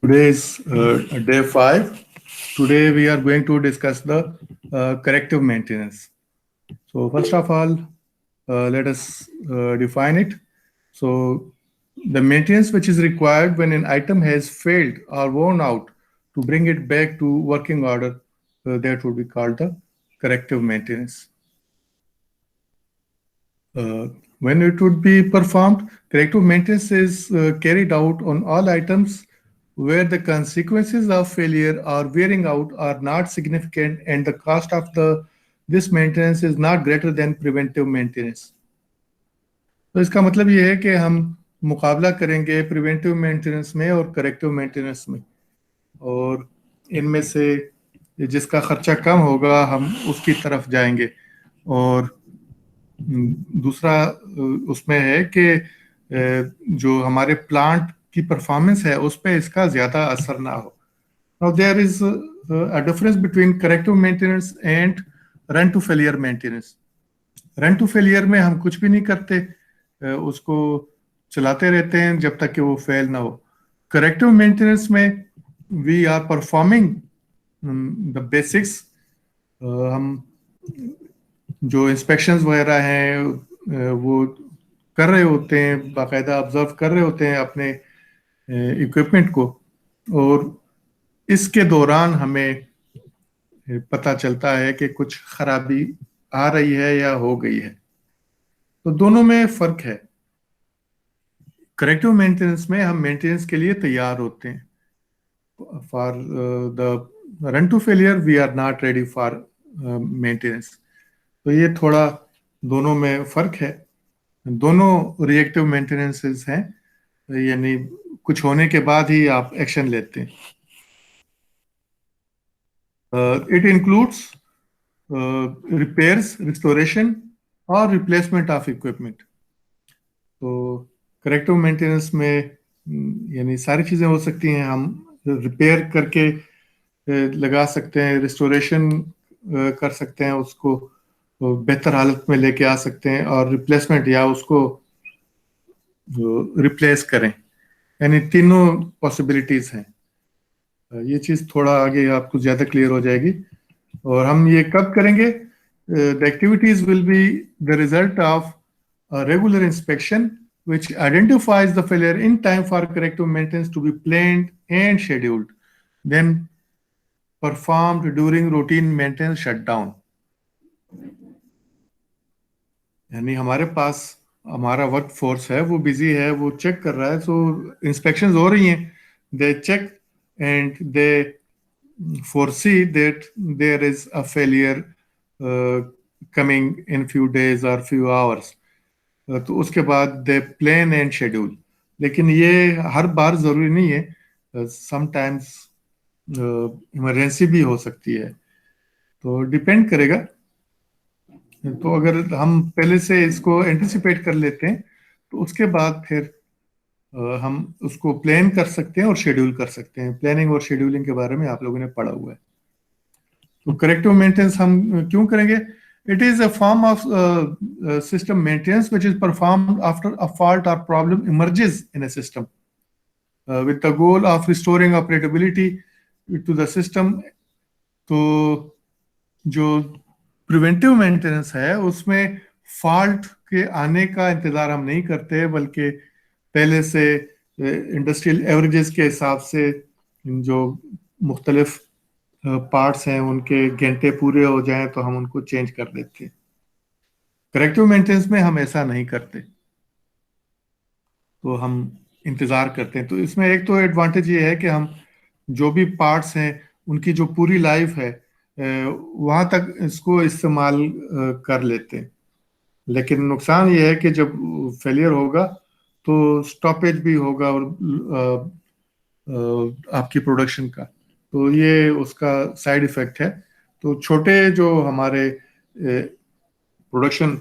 Today is day 5. Today we are going to discuss the corrective maintenance. So first of all, let us define it. So the maintenance which is required when an item has failed or worn out to bring it back to working order, that would be called the corrective maintenance. Uh, when it would be performed, corrective maintenance is carried out on all items where the consequences of failure or wearing out are not significant and the cost of this maintenance is not greater than preventive maintenance. तो इसका मतलब ये है कि हम मुकाबला करेंगे preventive maintenance में और करेक्टिव मेंटेनेंस में, और इनमें से जिसका खर्चा कम होगा हम उसकी तरफ जाएंगे। और दूसरा उसमें है कि जो हमारे प्लांट की परफॉर्मेंस है उस पर इसका ज़्यादा असर ना हो। Now there is a difference between corrective maintenance and run to failure maintenance. Run to failure में हम कुछ भी नहीं करते, उसको चलाते रहते हैं जब तक कि वो फेल ना हो। करेक्टिव मेंटेनेंस में we are performing the basics. हम जो इंस्पेक्शंस वगैरह हैं वो कर रहे होते हैं, बाकायदा ऑब्जर्व कर रहे होते हैं अपने इक्विपमेंट को, और इसके दौरान हमें पता चलता है कि कुछ खराबी आ रही है या हो गई है। तो दोनों में फर्क है। करेक्टिव मेंटेनेंस में हम मेंटेनेंस के लिए तैयार होते हैं। For the run to failure we are not ready for maintenance. तो ये थोड़ा दोनों में फर्क है। दोनों रिएक्टिव मेंटेनेंसेस हैं, यानी कुछ होने के बाद ही आप एक्शन लेते हैं। इट इंक्लूड्स रिपेयर्स, रिस्टोरेशन और रिप्लेसमेंट ऑफ इक्विपमेंट। तो करेक्टिव मेंटेनेंस में यानी सारी चीज़ें हो सकती हैं। हम रिपेयर करके लगा सकते हैं, रिस्टोरेशन कर सकते हैं, उसको बेहतर हालत में लेके आ सकते हैं, और रिप्लेसमेंट या उसको रिप्लेस करें, यानी तीनों पॉसिबिलिटीज हैं। ये चीज़ थोड़ा आगे आपको ज़्यादा क्लियर हो जाएगी। और हम ये कब करेंगे? The activities will be the result of regular inspection which identifies the failure in time for corrective maintenance to be planned and scheduled, then performed during routine maintenance shutdown. यानी हमारे पास हमारा वर्क फोर्स है, वो busy है, वो check कर रहा है, सो इंस्पेक्शंस हो रही हैं, they check and they foresee that there is a failure coming in few days or few hours. तो उसके बाद दे प्लान एंड शेड्यूल। लेकिन ये हर बार जरूरी नहीं है, समटाइम्स इमरजेंसी भी हो सकती है, तो डिपेंड करेगा। तो अगर हम पहले से इसको एंटिसिपेट कर लेते हैं तो उसके बाद फिर हम उसको प्लान कर सकते हैं और शेड्यूल कर सकते हैं। प्लानिंग और शेड्यूलिंग के बारे में आप लोगों ने पढ़ा हुआ है। तो करेक्टिव मेंटेनेंस हम क्यों करेंगे? It is a form of system maintenance which is performed after a fault or problem emerges in a system with the goal of restoring operability to the system. तो जो प्रिवेंटिव मेंटेनेंस है उसमें fault के आने का इंतज़ार हम नहीं करते, बल्कि पहले से इंडस्ट्रियल एवरेजेस के हिसाब से जो मुख्तलिफ पार्ट्स हैं उनके घंटे पूरे हो जाएं तो हम उनको चेंज कर देते हैं। करेक्टिव मेंटेनेंस में हम ऐसा नहीं करते, तो हम इंतज़ार करते हैं। तो इसमें एक तो एडवांटेज ये है कि हम जो भी पार्ट्स हैं उनकी जो पूरी लाइफ है वहाँ तक इसको इस्तेमाल कर लेते हैं। लेकिन नुकसान ये है कि जब फेलियर होगा तो स्टॉपेज भी होगा और आपकी प्रोडक्शन का, तो ये उसका साइड इफेक्ट है। तो छोटे जो हमारे प्रोडक्शन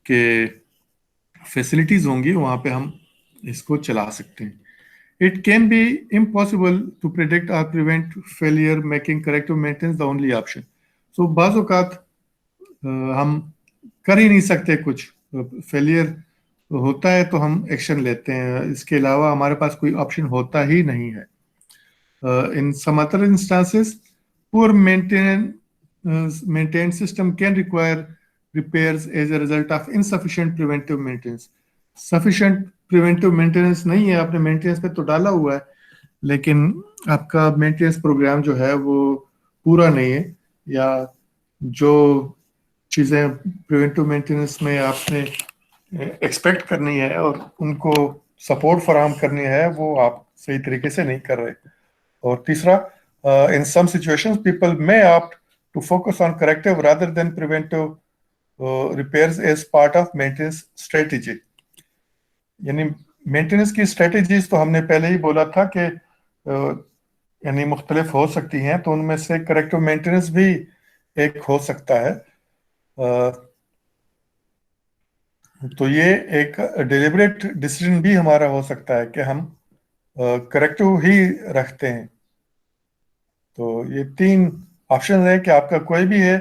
के फैसिलिटीज होंगी वहाँ पे हम इसको चला सकते हैं। It can be impossible to predict और prevent failure, making corrective maintenance the only option. So बाज़ औक़ात हम कर ही नहीं सकते कुछ, फेलियर होता है तो हम एक्शन लेते हैं, इसके अलावा हमारे पास कोई ऑप्शन होता ही नहीं है। In some other instances, poor maintained system can require repairs as a result of insufficient preventive maintenance. Sufficient preventive maintenance नहीं है, आपने मेंटेनेंस पे तो डाला हुआ है, लेकिन आपका मेंटेनेंस प्रोग्राम जो है वो पूरा नहीं है, या जो चीज़ें प्रिवेंटिव मेंटेनेंस में आपने एक्सपेक्ट करनी है और उनको सपोर्ट फराहम करनी है, वो आप सही तरीके से नहीं कर रहे. और तीसरा, in some situations people may opt to focus on corrective rather than preventive repairs as part of maintenance strategy. यानी मेंटेनेंस की स्ट्रेटेजीज तो हमने पहले ही बोला था कि यानी मुख्तलिफ हो सकती हैं, तो उनमें से करेक्टिव मेंटेनेंस भी एक हो सकता है. तो ये एक डिलिबरेट डिसीजन भी हमारा हो सकता है कि हम करेक्टिव ही रखते हैं. तो ये 3 ऑप्शन है कि आपका कोई भी है,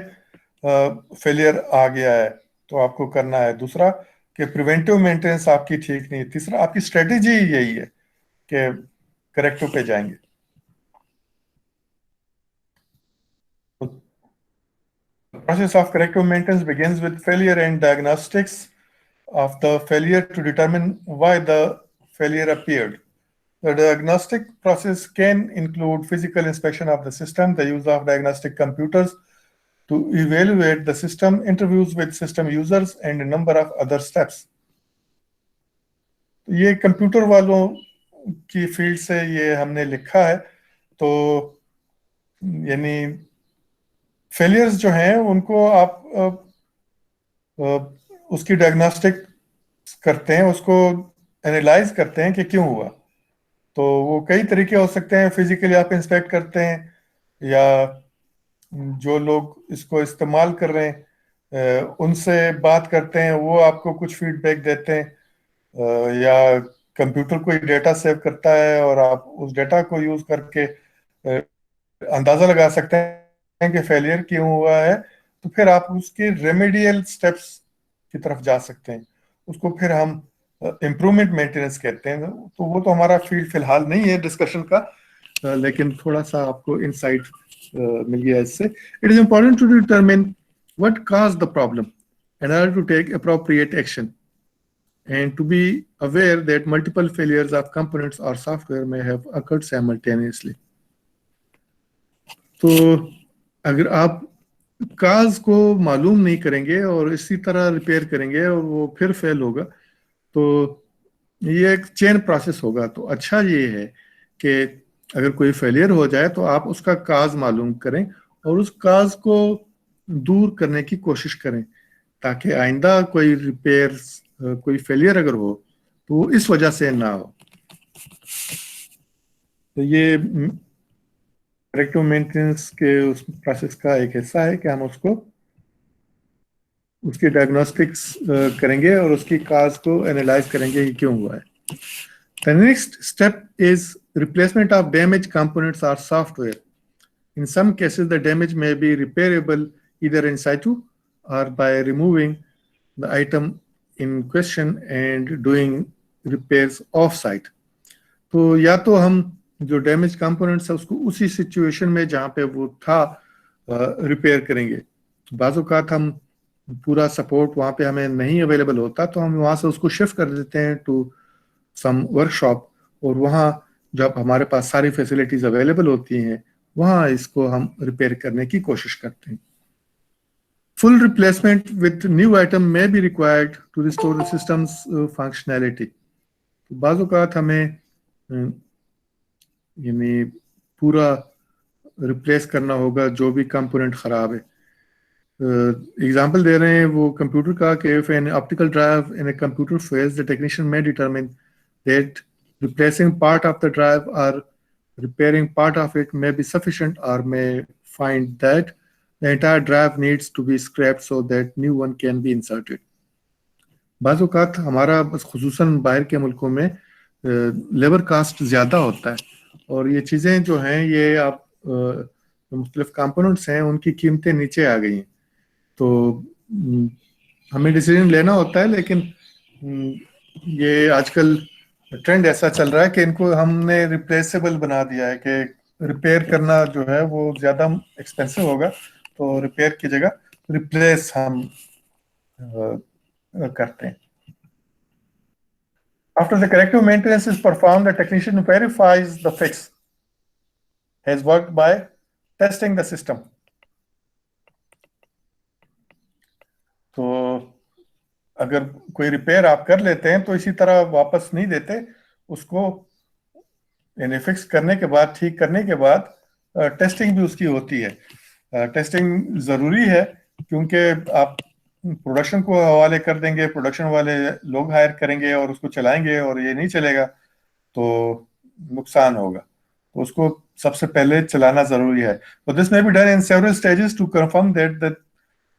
फेलियर आ गया है तो आपको करना है. दूसरा कि प्रिवेंटिव मेंटेनेंस आपकी ठीक नहीं है. तीसरा, आपकी स्ट्रेटेजी यही है कि करेक्टिव पे जाएंगे. The process of corrective maintenance begins with failure and diagnostics of the failure to determine why the failure appeared. The diagnostic process can include physical inspection of the system, the use of diagnostic computers to evaluate the system, interviews with system users, and a number of other steps. ये computer वालों की field से ये हमने लिखा है. तो यानी फेलियर्स जो हैं उनको आप उसकी डायग्नोस्टिक करते हैं, उसको एनालाइज करते हैं कि क्यों हुआ. तो वो कई तरीके हो सकते हैं. फिजिकली आप इंस्पेक्ट करते हैं, या जो लोग इसको इस्तेमाल कर रहे हैं उनसे बात करते हैं, वो आपको कुछ फीडबैक देते हैं, या कंप्यूटर कोई डेटा सेव करता है और आप उस डेटा को यूज करके अंदाजा लगा सकते हैं कि फेलियर क्यों हुआ है. तो फिर आप उसके रेमेडियल स्टेप्स की तरफ जा सकते हैं. उसको फिर हम इम्प्रूवमेंट मेंटेनेंस कहते हैं. तो वो तो हमारा फील्ड फिलहाल नहीं है डिस्कशन का, लेकिन थोड़ा सा आपको इनसाइट मिल गया इससे. It is important to determine what cause the problem in order to take appropriate action, and to be aware that multiple failures of components or software may have occurred simultaneously. तो अगर आप काज को मालूम नहीं करेंगे और इसी तरह रिपेयर करेंगे और वो फिर फेल होगा, तो ये एक चेन प्रोसेस होगा. तो अच्छा ये है कि अगर कोई फेलियर हो जाए तो आप उसका काज मालूम करें और उस काज को दूर करने की कोशिश करें, ताकि आइंदा कोई रिपेयर, कोई फेलियर अगर हो तो वो इस वजह से ना हो. तो ये करेक्टिव मेंटेनेंस के उस प्रोसेस का एक हिस्सा है कि हम उसकी डायग्नोस्टिक्स करेंगे और उसकी काज को एनालाइज करेंगे कि क्यों हुआ है. The next step is replacement of damaged components or software. In some cases, the damage may be repairable either in situ or by removing the item in question and doing repairs off-site. तो या तो हम जो damage components है उसको उसी situation में जहाँ पे वो था रिपेयर करेंगे. बाज़ औक़ात हम पूरा सपोर्ट वहाँ पे हमें नहीं अवेलेबल होता, तो हम वहाँ से उसको शिफ्ट कर देते हैं टू सम वर्कशॉप, और वहाँ जब हमारे पास सारी फैसिलिटीज अवेलेबल होती हैं वहाँ इसको हम रिपेयर करने की कोशिश करते हैं. Full replacement with new item may be required to restore the system's functionality. तो बाज़ औक़ात हमें यानी पूरा रिप्लेस करना होगा जो भी कंपोनेंट ख़राब है. एग्जाम्पल दे रहे हैं वो कंप्यूटर का कि if an optical drive in a computer fails the technician may determine that replacing part of the drive or repairing part of it may be sufficient, or may find that the entire drive needs to be scrapped so that new one can be inserted. बाज़ औक़ात हमारा बस खुसूसन बाहर के मुल्कों में labour cast ज़्यादा होता है, और ये चीज़ें जो हैं ये आप मुख्तलिफ कंपोनेंट्स हैं उनकी कीमतें नीचे आ गई हैं. तो हमें डिसीजन लेना होता है, लेकिन ये आजकल ट्रेंड ऐसा चल रहा है कि इनको हमने रिप्लेसेबल बना दिया है कि रिपेयर करना जो है वो ज़्यादा एक्सपेंसिव होगा, तो रिपेयर की जगह रिप्लेस हम करते हैं. After the corrective maintenance is performed, the technician verifies the fix has worked by testing the system. तो अगर कोई रिपेयर आप कर लेते हैं तो इसी तरह वापस नहीं देते उसको, यानी फिक्स करने के बाद, ठीक करने के बाद टेस्टिंग भी उसकी होती है. टेस्टिंग ज़रूरी है क्योंकि आप प्रोडक्शन को हवाले कर देंगे, प्रोडक्शन वाले लोग हायर करेंगे और उसको चलाएंगे और ये नहीं चलेगा तो नुकसान होगा, तो उसको सबसे पहले चलाना ज़रूरी है. तो this may be done in several stages to confirm that the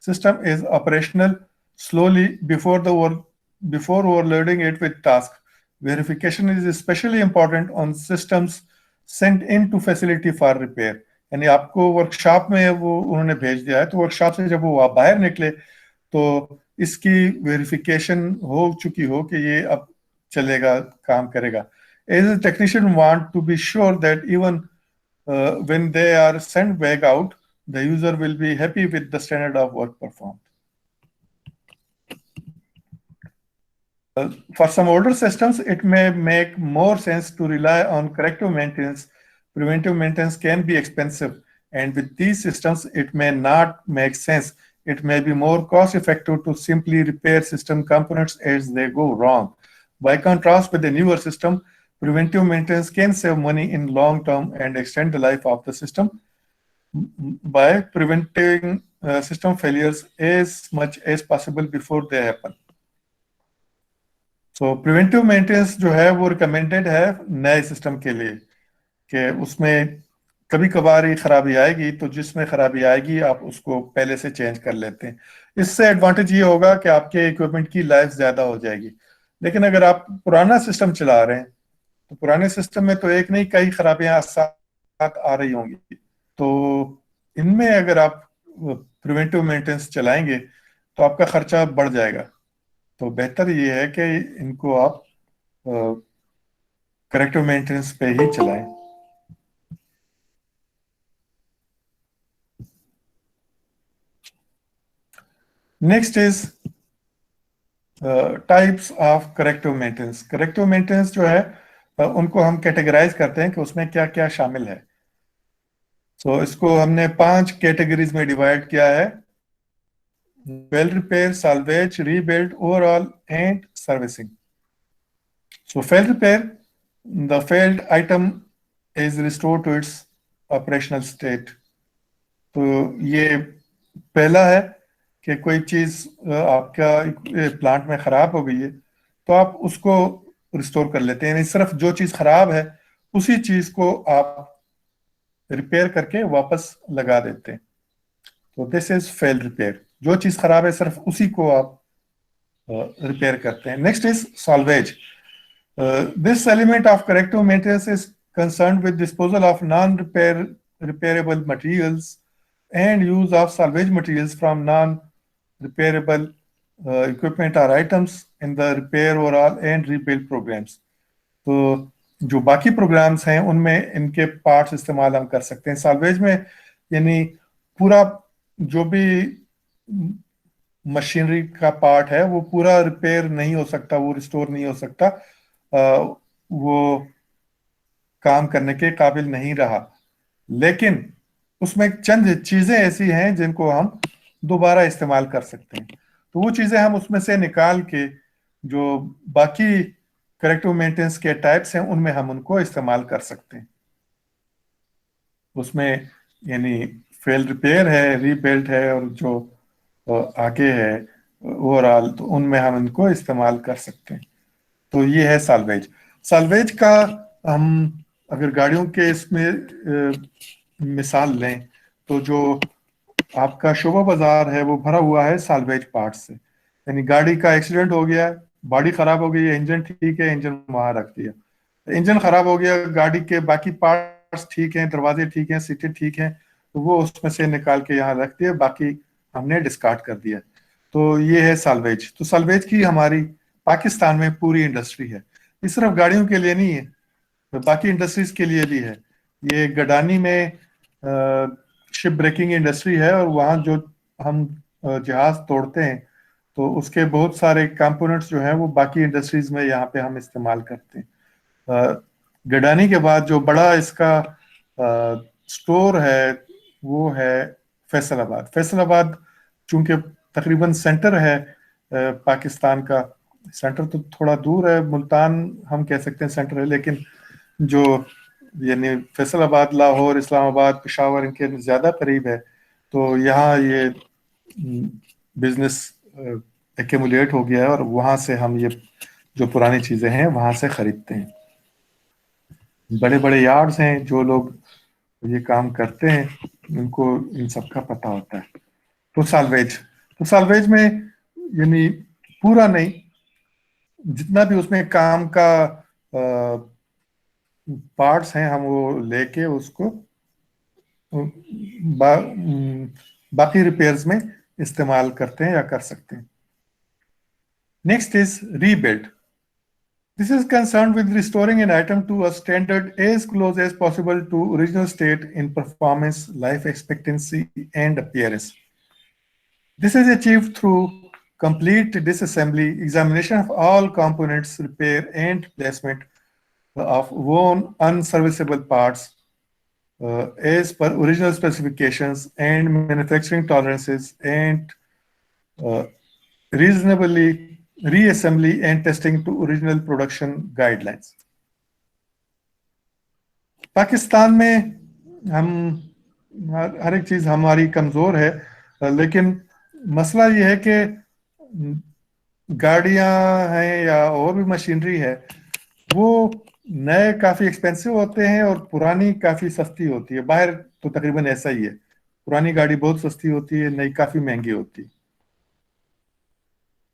system is operational slowly before overloading it with tasks. Verification is especially important on systems sent into facility for repair. यानी आपको workshop में वो उन्होंने भेज दिया है, तो workshop से जब वो बाहर निकले तो इसकी वेरिफिकेशन हो चुकी हो कि ये अब चलेगा, काम करेगा. As a technician want to be sure that even when they are sent back out, the user will be happy with the standard of work performed. For some older systems, it may make more sense to rely on corrective maintenance. Preventive maintenance can be expensive, and with these systems, it may not make sense. It may be more cost effective to simply repair system components as they go wrong. By contrast, with the newer system, preventive maintenance can save money in long term and extend the life of the system by preventing system failures as much as possible before they happen. So preventive maintenance जो है वो recommended है नए system के लिए, कि उसमें कभी कभार ही खराबी आएगी, तो जिसमें खराबी आएगी आप उसको पहले से चेंज कर लेते हैं. इससे एडवांटेज ये होगा कि आपके इक्विपमेंट की लाइफ ज्यादा हो जाएगी. लेकिन अगर आप पुराना सिस्टम चला रहे हैं तो पुराने सिस्टम में तो एक नहीं कई खराबियां साथ आ रही होंगी, तो इनमें अगर आप प्रिवेंटिव मेंटेनेंस चलाएंगे तो आपका खर्चा बढ़ जाएगा. तो बेहतर ये है कि इनको आप करेक्टिव मेंटेनेंस पे ही चलाएं. Next is types of corrective maintenance. Corrective maintenance जो है उनको हम कैटेगराइज करते हैं कि उसमें क्या क्या शामिल है. तो इसको हमने 5 कैटेगरीज में डिवाइड किया है: well repair, salvage, rebuild, overhaul, and servicing. So fail repair, the failed item is restored to its operational state. तो ये पहला है कि कोई चीज आपका प्लांट में खराब हो गई है तो आप उसको रिस्टोर कर लेते हैं, यानी सिर्फ जो चीज खराब है उसी चीज को आप रिपेयर करके वापस लगा देते हैं. तो दिस इज फेल रिपेयर. जो चीज खराब है सिर्फ उसी को आप रिपेयर करते हैं. Next is salvage. This element of corrective maintenance is concerned with disposal of non repairable materials and use of salvage materials from non-repairable equipment or items in the repair overhaul and rebuild programs. तो जो बाकी programmes हैं उनमें इनके parts इस्तेमाल हम कर सकते हैं. साल्वेज में यानी पूरा जो भी मशीनरी का पार्ट है वो पूरा रिपेयर नहीं हो सकता, वो रिस्टोर नहीं हो सकता, वो काम करने के काबिल नहीं रहा. लेकिन उसमें चंद चीजें ऐसी हैं जिनको हम दोबारा इस्तेमाल कर सकते हैं. तो वो चीजें हम उसमें से निकाल के जो बाकी करेक्टिव मेंटेनेंस के टाइप्स हैं उनमें हम उनको इस्तेमाल कर सकते हैं. उसमें यानी फेल रिपेयर है, रीबिल्ड है और जो आगे है ओवरऑल, तो उनमें हम इनको इस्तेमाल कर सकते हैं. तो ये है साल्वेज. साल्वेज का हम अगर गाड़ियों के इसमें मिसाल लें तो जो आपका शोभा बाजार है वो भरा हुआ है साल्वेज पार्ट से. यानी गाड़ी का एक्सीडेंट हो गया, बॉडी खराब हो गई है, इंजन ठीक है, इंजन वहां रख दिया. इंजन खराब हो गया, गाड़ी के बाकी पार्ट्स ठीक हैं, दरवाजे ठीक हैं, सीटें ठीक हैं, तो वो उसमें से निकाल के यहाँ रख दिया, बाकी हमने डिस्कार्ड कर दिया. तो ये है साल्वेज. तो साल्वेज की हमारी पाकिस्तान में पूरी इंडस्ट्री है. ये सिर्फ गाड़ियों के लिए नहीं है, तो बाकी इंडस्ट्रीज के लिए भी है. ये गडानी में शिप ब्रेकिंग इंडस्ट्री है, और वहाँ जो हम जहाज तोड़ते हैं तो उसके बहुत सारे कंपोनेंट्स जो हैं वो बाकी इंडस्ट्रीज में यहाँ पे हम इस्तेमाल करते हैं। गडानी के बाद जो बड़ा इसका स्टोर है वो है फैसलाबाद। फैसलाबाद चूंकि तकरीबन सेंटर है पाकिस्तान का, सेंटर तो थोड़ा दूर है, मुल्तान हम कह सकते हैं सेंटर है, लेकिन जो यानी फैसलाबाद, लाहौर, इस्लामाबाद, पेशावर इनके ज़्यादा करीब है, तो यहाँ ये बिजनेस एक्यूमुलेट हो गया है, और वहाँ से हम ये जो पुरानी चीज़ें हैं वहाँ से ख़रीदते हैं। बड़े बड़े यार्ड्स हैं, जो लोग ये काम करते हैं उनको इन सब का पता होता है। तो साल्वेज में यानी पूरा नहीं, जितना भी उसमें काम का पार्ट्स हैं हम वो लेके उसको बाकी रिपेयर्स में इस्तेमाल करते हैं या कर सकते हैं। Next is rebuild. This is concerned with restoring an item to a standard as close as possible to original state in performance, life expectancy, and appearance. This is achieved through complete disassembly, examination of all components, repair, and placement of worn unserviceable parts as per original specifications and manufacturing tolerances, and reasonably reassembly and testing to original production guidelines. Pakistan में हम हर एक चीज हमारी कमजोर है, लेकिन मसला ये है कि गाड़ियां हैं या और भी मशीनरी है, वो नए काफी एक्सपेंसिव होते हैं और पुरानी काफी सस्ती होती है। बाहर तो तकरीबन ऐसा ही है, पुरानी गाड़ी बहुत सस्ती होती है, नई काफी महंगी होती है।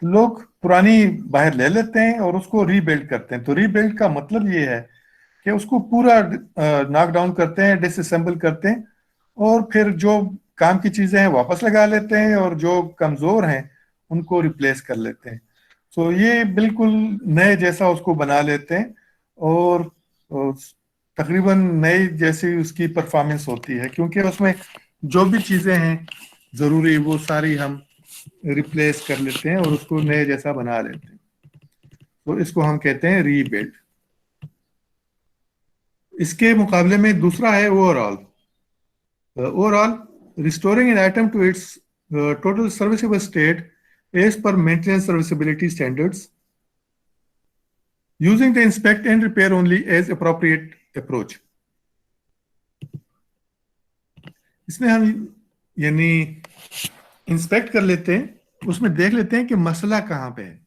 लोग पुरानी बाहर ले लेते हैं और उसको रीबिल्ड करते हैं। तो रीबिल्ड का मतलब ये है कि उसको पूरा नॉक डाउन करते हैं, डिसअसेंबल करते हैं, और फिर जो काम की चीजें हैं वापस लगा लेते हैं, और जो कमजोर हैं उनको रिप्लेस कर लेते हैं। तो ये बिल्कुल नए जैसा उसको बना लेते हैं, और तकरीबन नई जैसी उसकी परफॉर्मेंस होती है, क्योंकि उसमें जो भी चीजें हैं जरूरी वो सारी हम रिप्लेस कर लेते हैं और उसको नए जैसा बना लेते हैं। तो इसको हम कहते हैं रीबिल्ड। इसके मुकाबले में दूसरा है overall. Restoring an item to its total serviceable state as per maintenance serviceability standards, using the inspect and repair only as appropriate approach. इसमें हम यानी इंस्पेक्ट कर लेते हैं, उसमें देख लेते हैं कि मसला कहाँ पे है।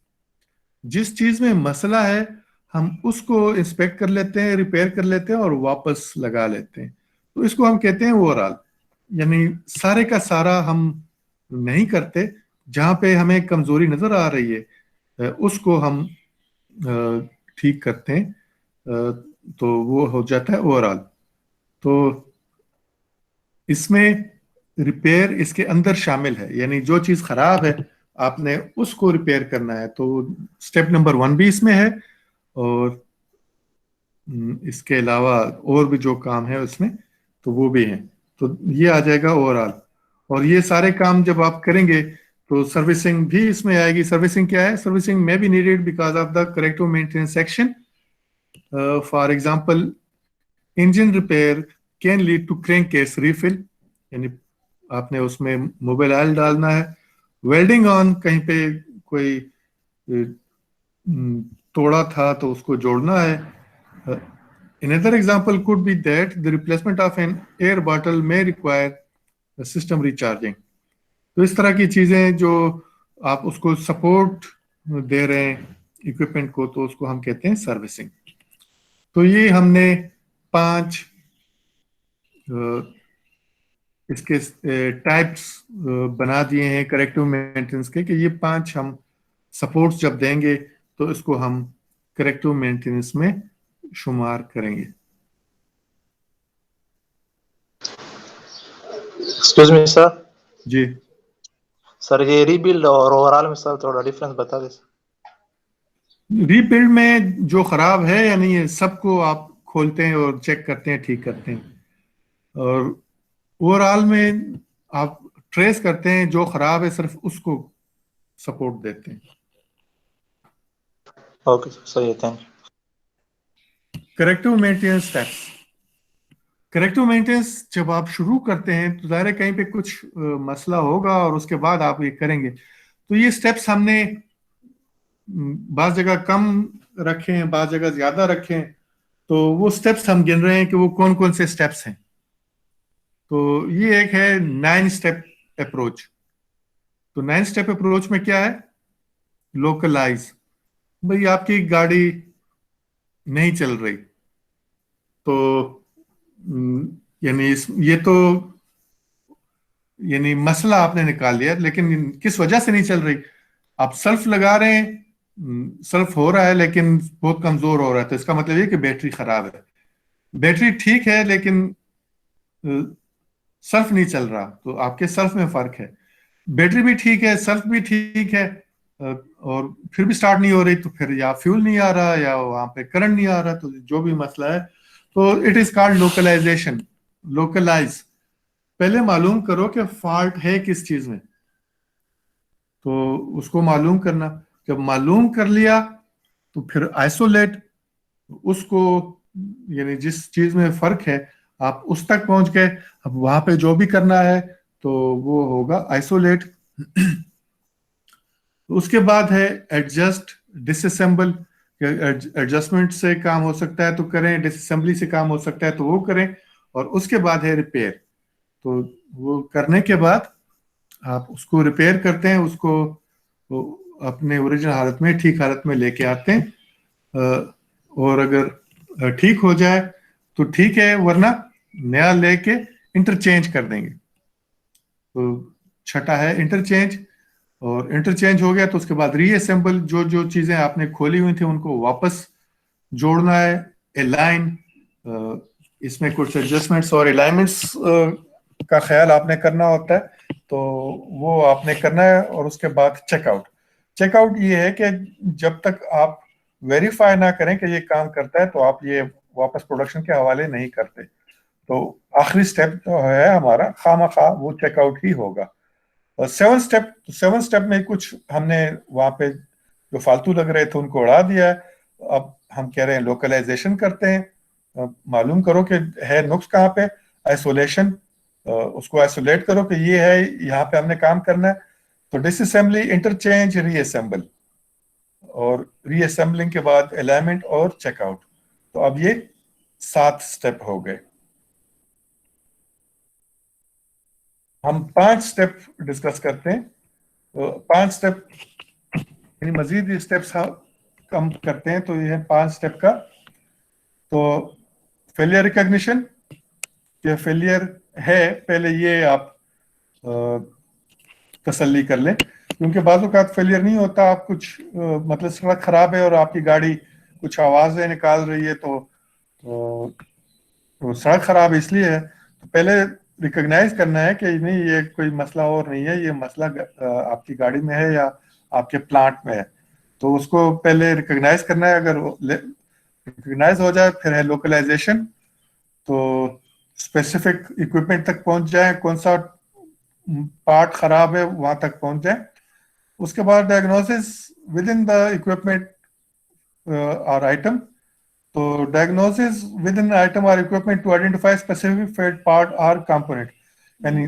जिस चीज में मसला है हम उसको इंस्पेक्ट कर लेते हैं, रिपेयर कर लेते हैं और वापस लगा लेते हैं। तो इसको हम कहते हैं ओवरऑल। यानी सारे का सारा हम नहीं करते, जहां पे हमें कमजोरी नजर आ रही है उसको हम ठीक करते हैं, तो वो हो जाता है ओवरऑल। तो इसमें रिपेयर इसके अंदर शामिल है, यानी जो चीज खराब है आपने उसको रिपेयर करना है, तो स्टेप नंबर 1 भी इसमें है, और इसके अलावा और भी जो काम है उसमें तो वो भी है। तो ये आ जाएगा ओवरऑल। और ये सारे काम जब आप करेंगे तो सर्विसिंग भी इसमें आएगी। सर्विसिंग क्या है? सर्विसिंग में be needed because of the corrective maintenance section. For example, engine repair can lead to crankcase refill, यानी आपने उसमें मोबाइल ऑयल डालना है। वेल्डिंग ऑन, कहीं पे कोई तोड़ा था तो उसको जोड़ना है। Another example could be that the replacement of an air bottle may require a system recharging. तो इस तरह की चीजें जो आप उसको सपोर्ट दे रहे हैं इक्विपमेंट को, तो उसको हम कहते हैं सर्विसिंग। तो ये हमने 5 इसके टाइप्स बना दिए हैं करेक्टिव मेंटेनेंस के, कि ये 5 हम सपोर्ट्स जब देंगे तो इसको हम करेक्टिव मेंटेनेंस में शुमार करेंगे। Excuse me sir. जी सर, ये रीबिल्ड और ओवरऑल में सर थोड़ा डिफरेंस बता दें सर। रीबिल्ड में जो खराब है यानी ये सबको आप खोलते हैं और चेक करते हैं, ठीक करते हैं। और ओवरऑल में आप ट्रेस करते हैं जो खराब है, सिर्फ उसको सपोर्ट देते हैं। ओके सर, सही है, thank you. Corrective maintenance steps. Corrective maintenance जब आप शुरू करते हैं तो ज़ाहिर है कहीं पे कुछ मसला होगा और उसके बाद आप ये करेंगे। तो ये स्टेप्स हमने बाज़ जगह कम रखे हैं, बाज़ जगह ज़्यादा रखे हैं। तो वो स्टेप्स हम गिन रहे हैं कि वो कौन कौन से स्टेप्स हैं। तो ये एक है 9 स्टेप अप्रोच। तो 9 स्टेप अप्रोच में क्या है? लोकलाइज। भाई आपकी गाड़ी नहीं चल रही, तो यानी ये तो यानी मसला आपने निकाल लिया, लेकिन किस वजह से नहीं चल रही? आप सल्फ लगा रहे हैं, सल्फ हो रहा है लेकिन बहुत कमजोर हो रहा है, तो इसका मतलब ये कि बैटरी खराब है। बैटरी ठीक है लेकिन सल्फ नहीं चल रहा, तो आपके सल्फ में फर्क है। बैटरी भी ठीक है, सल्फ भी ठीक है, और फिर भी स्टार्ट नहीं हो रही, तो फिर या फ्यूल नहीं आ रहा या वहां पे करंट नहीं आ रहा, तो जो भी मसला है, तो it is called localization. Localize. पहले मालूम करो कि फॉल्ट है किस चीज में, तो उसको मालूम करना। जब मालूम कर लिया तो फिर आइसोलेट उसको, यानी जिस चीज में फर्क है आप उस तक पहुंच गए। अब वहां पे जो भी करना है तो वो होगा आइसोलेट। उसके बाद है एडजस्ट, डिसअसेंबल। एडजस्टमेंट से काम हो सकता है तो करें, डिसअसेंबली से काम हो सकता है तो वो करें। और उसके बाद है रिपेयर। तो वो करने के बाद आप उसको रिपेयर करते हैं, उसको वो अपने ओरिजिनल हालत में, ठीक हालत में लेके आते हैं। और अगर ठीक हो जाए तो ठीक है, वरना नया लेके इंटरचेंज कर देंगे। तो छठा है इंटरचेंज। और इंटरचेंज हो गया तो उसके बाद रीअसेंबल। जो जो चीजें आपने खोली हुई थी उनको वापस जोड़ना है। अलाइन, इसमें कुछ एडजस्टमेंट्स और अलाइनमेंट्स का ख्याल आपने करना होता है, तो वो आपने करना है। और उसके बाद चेकआउट। चेकआउट ये है कि जब तक आप वेरीफाई ना करें कि ये काम करता है, तो आप ये वापस प्रोडक्शन के हवाले नहीं करते। तो आखिरी स्टेप जो है हमारा, खामा खा वो चेकआउट ही होगा। और 7 स्टेप में कुछ हमने वहां पे जो फालतू लग रहे थे उनको उड़ा दिया है। अब हम कह रहे हैं लोकलाइजेशन करते हैं। मालूम करो कि है नुक्स कहाँ पे। आइसोलेशन, उसको आइसोलेट करो कि ये है, यहाँ पे हमने काम करना है। तो डिसअसेंबली, इंटरचेंज, रीअसेंबल, और रीअसेंबलिंग के बाद अलाइनमेंट और चेकआउट। तो अब ये 7 स्टेप हो गए। हम 5 स्टेप डिस्कस करते हैं। तो 5 स्टेप यानी मजीद स्टेप्स कम करते हैं, तो ये है 5 स्टेप का। तो फेलियर रिकॉग्निशन, ये फेलियर है, पहले ये आप तसल्ली कर लें, क्योंकि बाज़ औक़ात फेलियर नहीं होता। आप कुछ मतलब सड़क खराब है और आपकी गाड़ी कुछ आवाज़ें निकाल रही है, तो सड़क खराब इसलिए है। तो पहले रिकॉग्नाइज करना है कि नहीं, ये कोई मसला और नहीं है, ये मसला आपकी गाड़ी में है या आपके प्लांट में है। तो उसको पहले रिकॉग्नाइज करना है। अगर रिकॉग्नाइज हो जाए, फिर है लोकलाइजेशन। तो स्पेसिफिक इक्विपमेंट तक पहुंच जाए, कौन सा पार्ट खराब है वहां तक पहुंच जाए। उसके बाद diagnosis within the equipment और आइटम। तो डायग्नोसिस विद इन आइटम और equipment to identify specific failed part और कंपोनेंट। यानी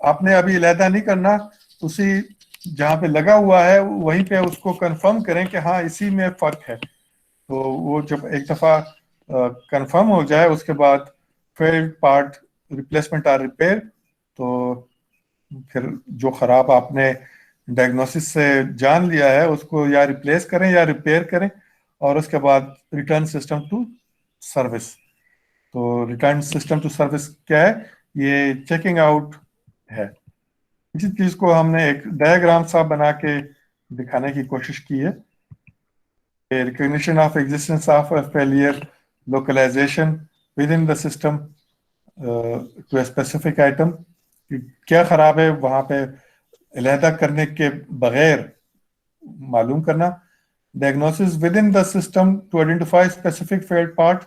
आपने अभी अलहदा नहीं करना, उसी जहाँ पे लगा हुआ है वहीं पे उसको कंफर्म करें कि हाँ इसी में फर्क है। तो वो जब एक दफा कंफर्म हो जाए, उसके बाद फेल्ड पार्ट रिप्लेसमेंट और रिपेयर। तो फिर जो खराब आपने डायग्नोसिस से जान लिया है उसको या रिप्लेस करें या रिपेयर करें। और उसके बाद रिटर्न सिस्टम टू सर्विस। तो रिटर्न सिस्टम टू सर्विस क्या है? ये चेकिंग आउट है। इसी चीज को हमने एक डायग्राम सा बना के दिखाने की कोशिश की है। Recognition of existence of a failure, localization within the system to a specific item, क्या खराब है वहां पे अलहदा करने के बगैर मालूम करना। Diagnosis within the system to identify specific failed part,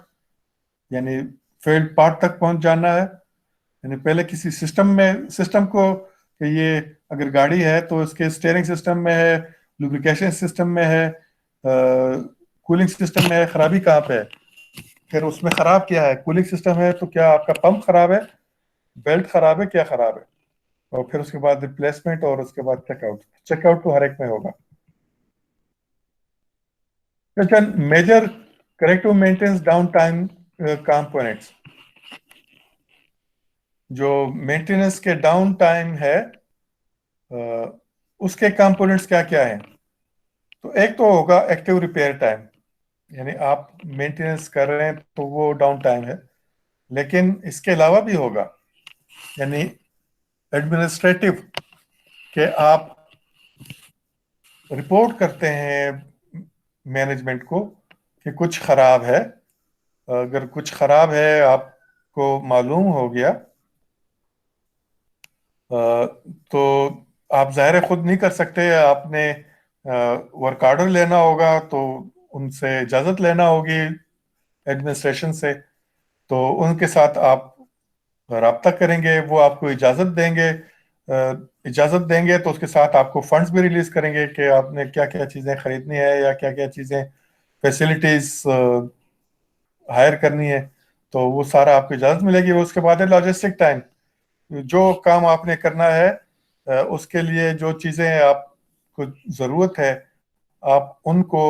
यानी फेल्ड पार्ट तक पहुंच जाना है। यानी पहले किसी सिस्टम को कि ये अगर गाड़ी है तो इसके स्टीयरिंग सिस्टम में है, लुब्रिकेशन सिस्टम में है, कूलिंग सिस्टम में है, खराबी कहाँ पे है, फिर उसमें खराब क्या है, कूलिंग सिस्टम है तो क्या आपका पंप खराब है, बेल्ट खराब है, क्या खराब है, और फिर उसके बाद रिप्लेसमेंट और उसके बाद चेकआउट। चेकआउट तो हर एक में होगा। Major corrective maintenance down time components, जो मेंटेनेंस के डाउन टाइम है उसके कंपोनेंट्स क्या क्या हैं। तो एक तो होगा एक्टिव रिपेयर टाइम, यानी आप मेंटेनेंस कर रहे हैं तो वो डाउन टाइम है, लेकिन इसके अलावा भी होगा, यानी एडमिनिस्ट्रेटिव, कि आप रिपोर्ट करते हैं मैनेजमेंट को कि कुछ खराब है। अगर कुछ खराब है आपको मालूम हो गया तो आप ज़ाहिर है खुद नहीं कर सकते, आपने वर्क ऑर्डर लेना होगा, तो उनसे इजाज़त लेना होगी एडमिनिस्ट्रेशन से। तो उनके साथ आप राब्ता करेंगे, वो आपको इजाज़त देंगे तो उसके साथ आपको फंड्स भी रिलीज करेंगे कि आपने क्या क्या चीज़ें खरीदनी है या क्या क्या चीज़ें फैसिलिटीज हायर करनी है, तो वो सारा आपको इजाज़त मिलेगी। उसके बाद है लॉजिस्टिक टाइम, जो काम आपने करना है उसके लिए जो चीज़ें आपको ज़रूरत है आप उनको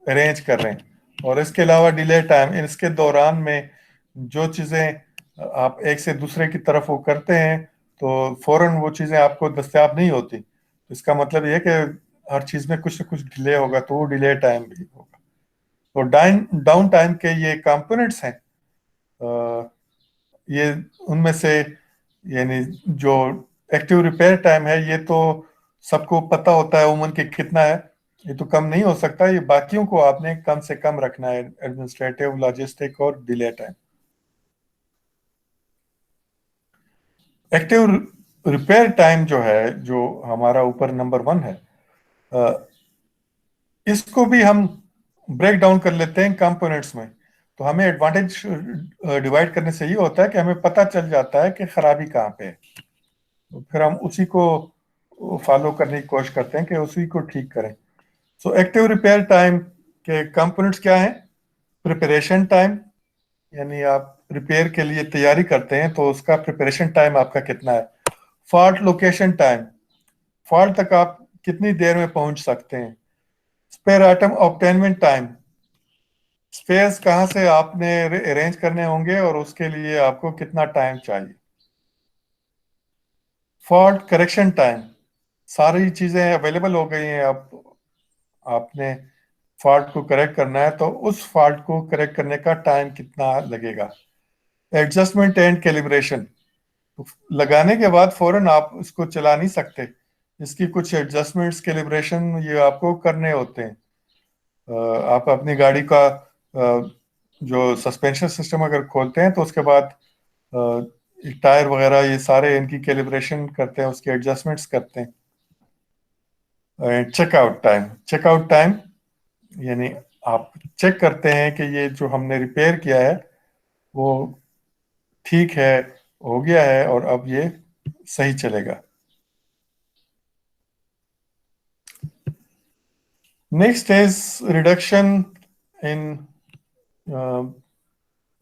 अरेंज कर रहे हैं। और इसके अलावा डिले टाइम, इसके दौरान में जो चीज़ें आप एक से दूसरे की तरफ वो करते हैं तो फौरन वो चीज़ें आपको दस्तयाब नहीं होती, इसका मतलब ये है कि हर चीज़ में कुछ न कुछ डिले होगा, तो वो डिले टाइम भी होगा। तो डाउन टाइम के ये कंपोनेंट्स हैं। ये उनमें से यानी जो एक्टिव रिपेयर टाइम है ये तो सबको पता होता है उमन के कितना है, ये तो कम नहीं हो सकता, ये बाकियों को आपने कम से कम रखना है, एडमिनिस्ट्रेटिव, लॉजिस्टिक और delay time. Active repair time जो है, जो हमारा ऊपर नंबर 1 है, अ, इसको भी हम ब्रेक डाउन कर लेते हैं कंपोनेंट्स में। तो हमें एडवांटेज डिवाइड करने से ये होता है कि हमें पता चल जाता है कि खराबी कहाँ पे है, तो फिर हम उसी को फॉलो करने की कोशिश करते हैं कि उसी को ठीक करें। सो एक्टिव रिपेयर टाइम के कंपोनेंट्स क्या हैं? प्रिपरेशन टाइम, यानी आप रिपेयर के लिए तैयारी करते हैं तो उसका प्रिपरेशन टाइम आपका कितना है। फॉल्ट लोकेशन टाइम, फॉल्ट तक आप कितनी देर में पहुंच सकते हैं। स्पेयर आइटम ऑब्टेनमेंट टाइम, स्पेयर्स कहाँ से आपने अरेंज करने होंगे और उसके लिए आपको कितना टाइम चाहिए। फॉल्ट करेक्शन टाइम, सारी चीज़ें अवेलेबल हो गई हैं, अब आपने फॉल्ट को करेक्ट करना है तो उस फॉल्ट को करेक्ट करने का टाइम कितना लगेगा। एडजस्टमेंट एंड कैलिब्रेशन, लगाने के बाद फौरन आप इसको चला नहीं सकते, इसकी कुछ एडजस्टमेंट्स कैलिब्रेशन ये आपको करने होते हैं। आप अपनी गाड़ी का जो सस्पेंशन सिस्टम अगर खोलते हैं तो उसके बाद टायर वगैरह ये सारे इनकी कैलिब्रेशन करते हैं, उसके एडजस्टमेंट्स करते हैं। चेकआउट टाइम यानी आप चेक करते हैं कि ये जो हमने रिपेयर किया है वो ठीक है, हो गया है और अब ये सही चलेगा। Next is reduction in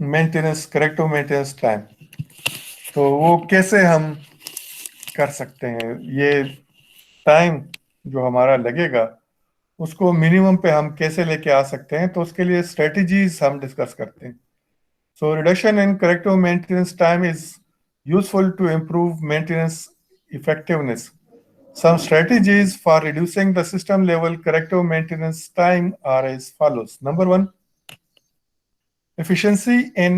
maintenance, corrective maintenance time. तो वो कैसे हम कर सकते हैं, ये टाइम जो हमारा लगेगा उसको मिनिमम पे हम कैसे लेके आ सकते हैं, तो उसके लिए स्ट्रेटजीज हम डिस्कस करते हैं। So reduction in corrective maintenance time is useful to improve maintenance effectiveness. Some strategies for reducing the system level corrective maintenance time are as follows. Number 1, efficiency in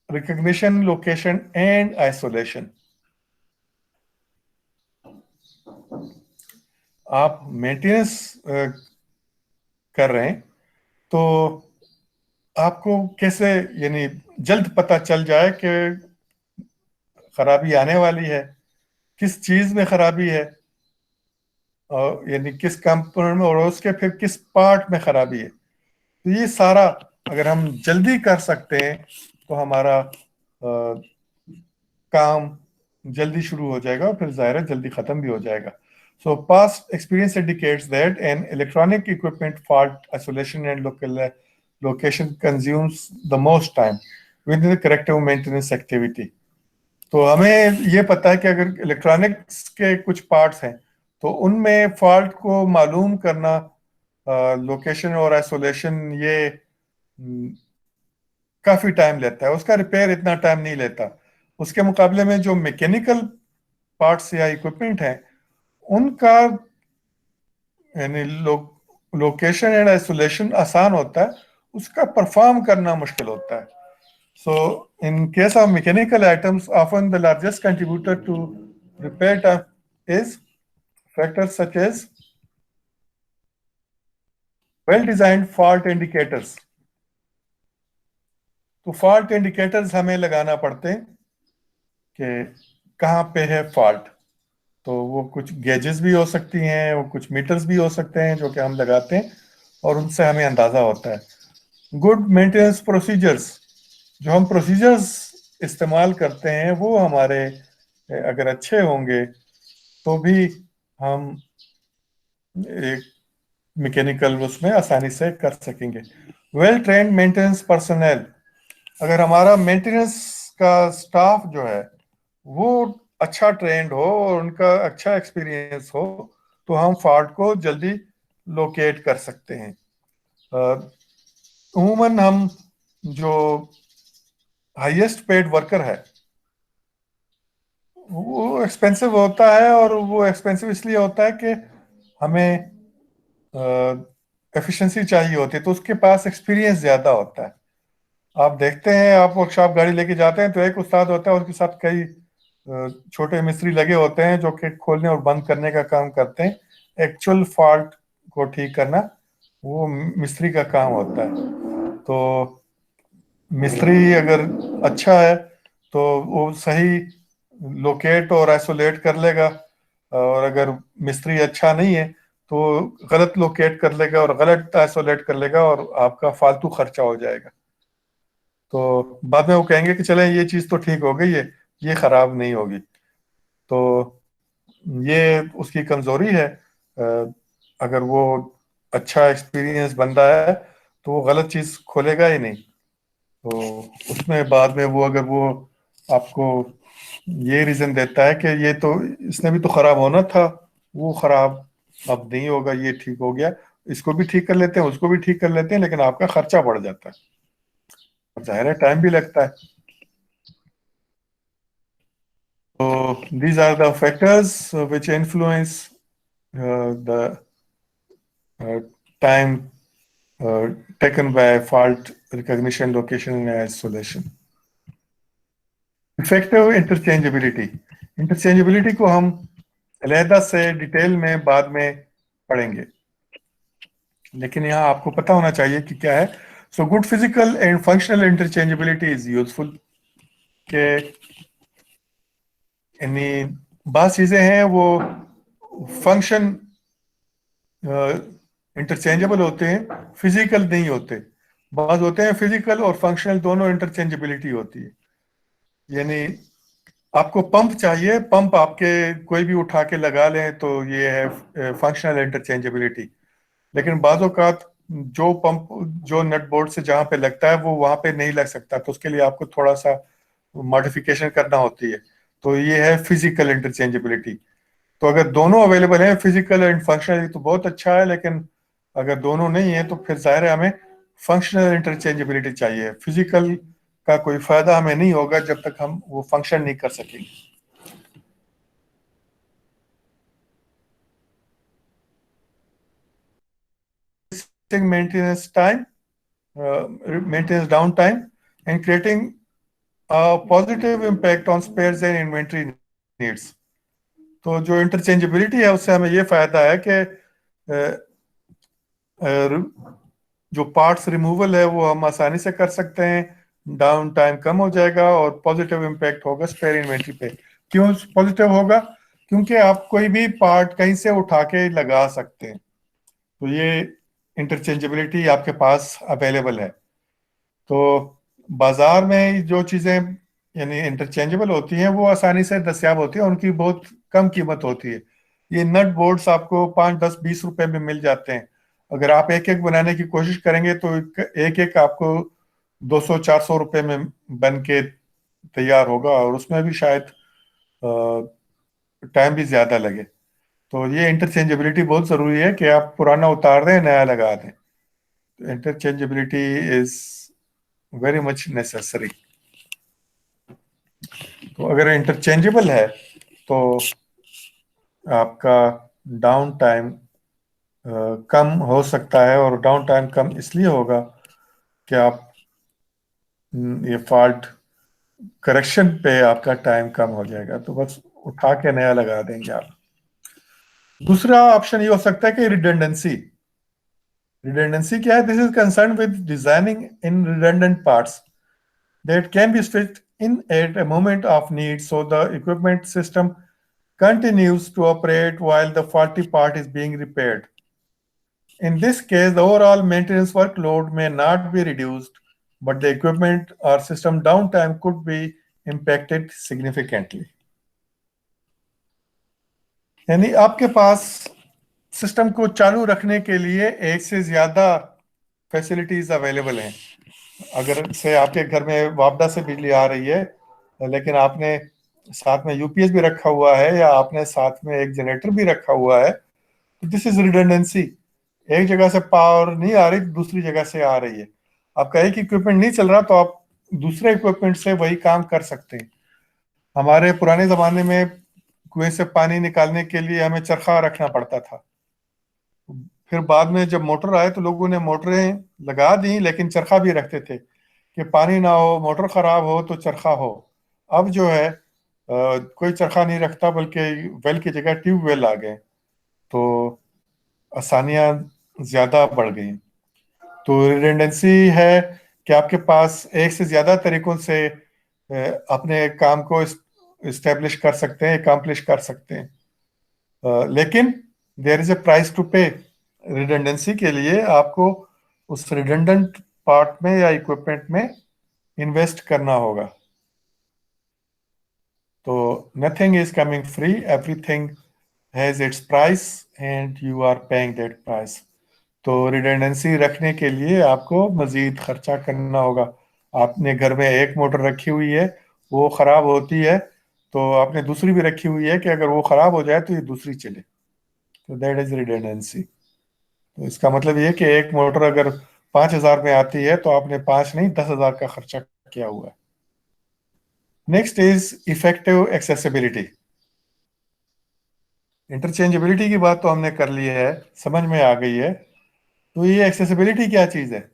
recognition, location, and isolation. आप maintenance कर रहे हैं तो आपको कैसे यानी जल्द पता चल जाए कि खराबी आने वाली है, किस चीज में खराबी है, और यानी किस कंपोनेंट में, और उसके फिर किस पार्ट में खराबी है। तो ये सारा अगर हम जल्दी कर सकते हैं तो हमारा काम जल्दी शुरू हो जाएगा और फिर जाहिर है जल्दी खत्म भी हो जाएगा. So past experience indicates that an electronic equipment fault isolation and location consumes the most time within the corrective maintenance activity. तो हमें ये पता है कि अगर इलेक्ट्रॉनिक्स के कुछ पार्ट्स हैं तो उनमें फॉल्ट को मालूम करना, लोकेशन और आइसोलेशन, ये काफी टाइम लेता है. उसका रिपेयर इतना टाइम नहीं लेता. उसके मुकाबले में जो मैकेनिकल पार्ट्स या इक्विपमेंट हैं उनका यानी लोकेशन एंड आइसोलेशन आसान होता है, उसका परफॉर्म करना मुश्किल होता है. So in case of mechanical items, often the largest contributor to repair time is factors such as well-designed fault indicators. तो fault indicators हमें लगाना पड़ते हैं कि कहाँ पे है fault. तो वो कुछ गेजेस भी हो सकती हैं, वो कुछ मीटर्स भी हो सकते हैं जो कि हम लगाते हैं और उनसे हमें अंदाजा होता है. गुड मेंटेनेंस प्रोसीजर्स, जो हम प्रोसीजर्स इस्तेमाल करते हैं वो हमारे अगर अच्छे होंगे तो भी हम एक मैकेनिकल उसमें आसानी से कर सकेंगे. वेल ट्रेन्ड मेंटेनेंस पर्सनल, अगर हमारा मेंटेनेंस का स्टाफ जो है वो अच्छा ट्रेंड हो और उनका अच्छा एक्सपीरियंस हो तो हम फॉल्ट को जल्दी लोकेट कर सकते हैं. अमूमन हम जो हाईएस्ट पेड वर्कर है वो एक्सपेंसिव होता है, और वो एक्सपेंसिव इसलिए होता है कि हमें एफिशिएंसी चाहिए होती है, तो उसके पास एक्सपीरियंस ज़्यादा होता है. आप देखते हैं, आप वर्कशॉप गाड़ी लेके जाते हैं तो एक उस्ताद होता है, उसके साथ कई छोटे मिस्त्री लगे होते हैं जो कि खोलने और बंद करने का काम करते हैं. एक्चुअल फॉल्ट को ठीक करना वो मिस्त्री का काम होता है. तो मिस्त्री अगर अच्छा है तो वो सही लोकेट और आइसोलेट कर लेगा, और अगर मिस्त्री अच्छा नहीं है तो गलत लोकेट कर लेगा और गलत आइसोलेट कर लेगा और आपका फालतू खर्चा हो जाएगा. तो बाद में वो कहेंगे कि चलें ये चीज़ तो ठीक हो गई है, ये खराब नहीं होगी. तो ये उसकी कमजोरी है. अगर वो अच्छा एक्सपीरियंस बंदा है तो वो गलत चीज़ खोलेगा ही नहीं. तो उसमें बाद में वो अगर वो आपको ये रीज़न देता है कि ये तो इसने भी तो ख़राब होना था, वो ख़राब अब नहीं होगा, ये ठीक हो गया, इसको भी ठीक कर लेते हैं उसको भी ठीक कर लेते हैं, लेकिन आपका खर्चा बढ़ जाता है और जाहिर है टाइम भी लगता है. So these are the factors which influence the time taken by fault recognition, location and isolation. Effective interchangeability. Interchangeability को हम अलहदा से डिटेल में बाद में पढ़ेंगे, लेकिन यहाँ आपको पता होना चाहिए कि क्या है. So good physical and functional interchangeability is useful. के यानी बात चीजें हैं वो फंक्शन इंटरचेंजेबल होते हैं, फिजिकल नहीं होते. बात होते हैं फिजिकल और फंक्शनल, दोनों इंटरचेंजेबिलिटी होती है. यानी आपको पंप चाहिए, पंप आपके कोई भी उठा के लगा लें तो ये है फंक्शनल इंटरचेंजेबिलिटी. लेकिन बाज़ औक़ात जो पंप जो नट बोल्ट से जहाँ पे लगता है वो वहाँ पे नहीं लग सकता, तो उसके लिए आपको थोड़ा सा मॉडिफिकेशन करना होती है. तो ये है फिजिकल इंटरचेंजेबिलिटी. तो अगर दोनों अवेलेबल हैं, फिजिकल एंड फंक्शनल, तो बहुत अच्छा है. लेकिन अगर दोनों नहीं है तो फिर जाहिर है हमें फंक्शनल इंटरचेंजेबिलिटी चाहिए. फिजिकल का कोई फायदा हमें नहीं होगा जब तक हम वो फंक्शन नहीं कर सकेंगे. Maintenance time, maintenance downtime and creating a positive impact on spares and inventory needs. तो जो इंटरचेंजेबिलिटी है उससे हमें ये फायदा है कि जो पार्ट्स रिमूवल है वो हम आसानी से कर सकते हैं, डाउन टाइम कम हो जाएगा और पॉजिटिव इम्पैक्ट होगा स्पेयर इन्वेंट्री पे. क्यों पॉजिटिव होगा? क्योंकि आप कोई भी पार्ट कहीं से उठा के लगा सकते हैं, तो ये इंटरचेंजेबिलिटी आपके पास अवेलेबल है. तो बाजार में जो चीज़ें यानी इंटरचेंजेबल होती हैं, वो आसानी से दस्याब होती है, उनकी बहुत कम कीमत होती है। ये नट बोल्ट्स आपको 5, 10, 20 रुपए में मिल जाते हैं। अगर आप एक एक बनाने की कोशिश करेंगे तो एक एक आपको 200, 400 रुपए में बन के तैयार होगा, और उसमें भी शायद टाइम भी ज्यादा लगे। तो ये इंटरचेंजेबिलिटी बहुत जरूरी है कि आप पुराना उतार दें, नया लगा दें। Interchangeability is very much necessary. तो अगर इंटरचेंजेबल है तो आपका डाउन टाइम कम हो सकता है, और डाउन टाइम कम इसलिए होगा कि आप ये फॉल्ट करेक्शन पे आपका टाइम कम हो जाएगा, तो बस उठा के नया लगा देंगे आप। दूसरा ऑप्शन ये हो सकता है कि रिडंडेंसी। रिडंडेंसी क्या है? This is concern with designing in redundant parts that can be switched in at a moment of need, so the equipment system continues to operate while the faulty part is being repaired. In this case, the overall maintenance workload may not be reduced, but the equipment or system downtime could be impacted significantly. यानी आपके पास system को चालू रखने के लिए एक से ज्यादा फैसिलिटीज अवेलेबल हैं। अगर से आपके घर में वापदा से बिजली आ रही है, लेकिन आपने साथ में यूपीएस भी रखा हुआ है, या आपने साथ में एक जनरेटर भी रखा हुआ है, तो दिस इज रिडंडेंसी। एक जगह से पावर नहीं आ रही, दूसरी जगह से आ रही है। आपका एक इक्विपमेंट नहीं चल रहा तो आप दूसरे इक्विपमेंट से वही काम कर सकते हैं। हमारे पुराने जमाने में कुएं से पानी निकालने के लिए हमें चरखा रखना पड़ता था। फिर बाद में जब मोटर आए तो लोगों ने मोटरें लगा दी, लेकिन चरखा भी रखते थे कि पानी ना हो, मोटर खराब हो तो चरखा हो। अब जो है कोई चरखा नहीं रखता, बल्कि वेल की जगह ट्यूबवेल आ गए, तो आसानियां ज्यादा बढ़ गई। तो रिडेंडेंसी है कि आपके पास एक से ज्यादा तरीकों से अपने काम को इस्टेब्लिश कर सकते हैं, अकम्प्लिश कर सकते हैं। लेकिन there is a price to pay. Redundancy के लिए आपको उस रिडेंडेंट पार्ट में या इक्विपमेंट में इन्वेस्ट करना होगा। तो nothing is coming free, everything has its price and you are paying that price. तो रिडेंडेंसी रखने के लिए आपको मजीद खर्चा करना होगा। आपने घर में एक मोटर रखी हुई है, वो खराब होती है, तो आपने दूसरी भी रखी हुई है कि अगर वो खराब हो जाए तो ये दूसरी चले। तो दैट इज रिडेंडेंसी। तो इसका मतलब ये कि एक मोटर अगर 5,000 में आती है तो आपने 5 नहीं 10,000 का खर्चा किया हुआ है। Next is effective accessibility. Interchangeability की बात तो हमने कर ली है, समझ में आ गई है। तो ये एक्सेसिबिलिटी क्या चीज है?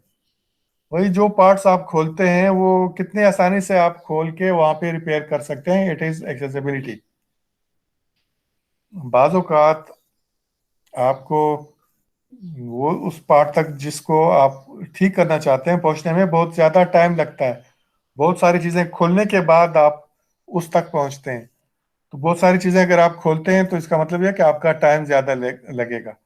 वही जो पार्ट्स आप खोलते हैं वो कितने आसानी से आप खोल के वहां पे रिपेयर कर सकते हैं, इट इज एक्सेसिबिलिटी। बाज़ औक़ात आपको वो उस पार्ट तक जिसको आप ठीक करना चाहते हैं पहुंचने में बहुत ज्यादा टाइम लगता है। बहुत सारी चीजें खोलने के बाद आप उस तक पहुंचते हैं। तो बहुत सारी चीजें अगर आप खोलते हैं तो इसका मतलब यह कि आपका टाइम ज्यादा लगेगा।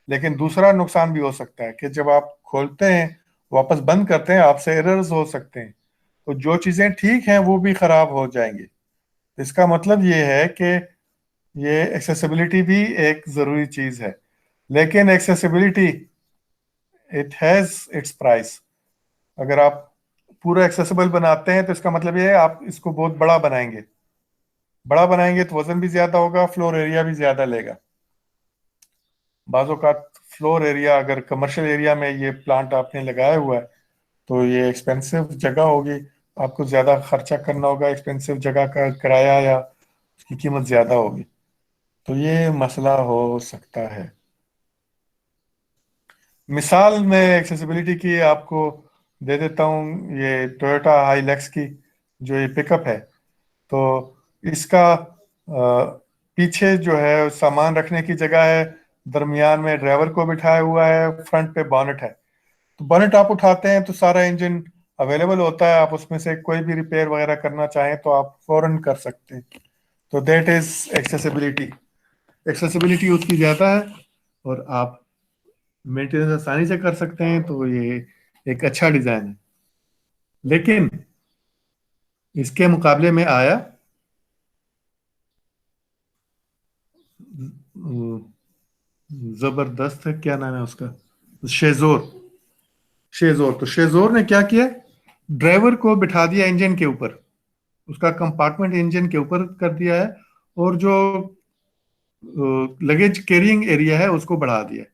लेकिन दूसरा नुकसान भी हो सकता है कि जब आप खोलते हैं वापस बंद करते हैं, आपसे एरर्स हो सकते हैं, तो जो चीजें ठीक हैं वो भी खराब हो जाएंगी। इसका मतलब ये है कि ये एक्सेसिबिलिटी भी एक जरूरी चीज है। लेकिन accessibility it has its price. अगर आप पूरा एक्सेसिबल बनाते हैं तो इसका मतलब ये है आप इसको बहुत बड़ा बनाएंगे। बड़ा बनाएंगे तो वजन भी ज्यादा होगा, फ्लोर एरिया भी ज्यादा लेगा। बाजों का फ्लोर एरिया, अगर कमर्शियल एरिया में ये प्लांट आपने लगाया हुआ है तो ये एक्सपेंसिव जगह होगी, आपको ज्यादा खर्चा करना होगा, एक्सपेंसिव जगह का किराया या उसकी कीमत ज्यादा होगी। तो ये मसला हो सकता है। मिसाल में एक्सेसिबिलिटी की आपको दे देता हूँ, ये टोयोटा हाइलैक्स की जो ये पिकअप है। तो इसका पीछे जो है सामान रखने की जगह है, दरमियान में ड्राइवर को बिठाया हुआ है, फ्रंट पे बॉनेट है। तो बॉनेट आप उठाते हैं तो सारा इंजन अवेलेबल होता है, आप उसमें से कोई भी रिपेयर वगैरह करना चाहें तो आप फौरन कर सकते हैं। तो दैट इज एक्सेसिबिलिटी। एक्सेसिबिलिटी उसकी ज़्यादा है और आप मेंटेनेंस आसानी से कर सकते हैं, तो ये एक अच्छा डिज़ाइन है। लेकिन इसके मुकाबले में आया जबरदस्त है, क्या नाम है उसका, शेजोर। शेजोर, तो शेजोर ने क्या किया, ड्राइवर को बिठा दिया इंजन के ऊपर, उसका कंपार्टमेंट इंजन के ऊपर कर दिया है, और जो लगेज कैरिंग एरिया है उसको बढ़ा दिया।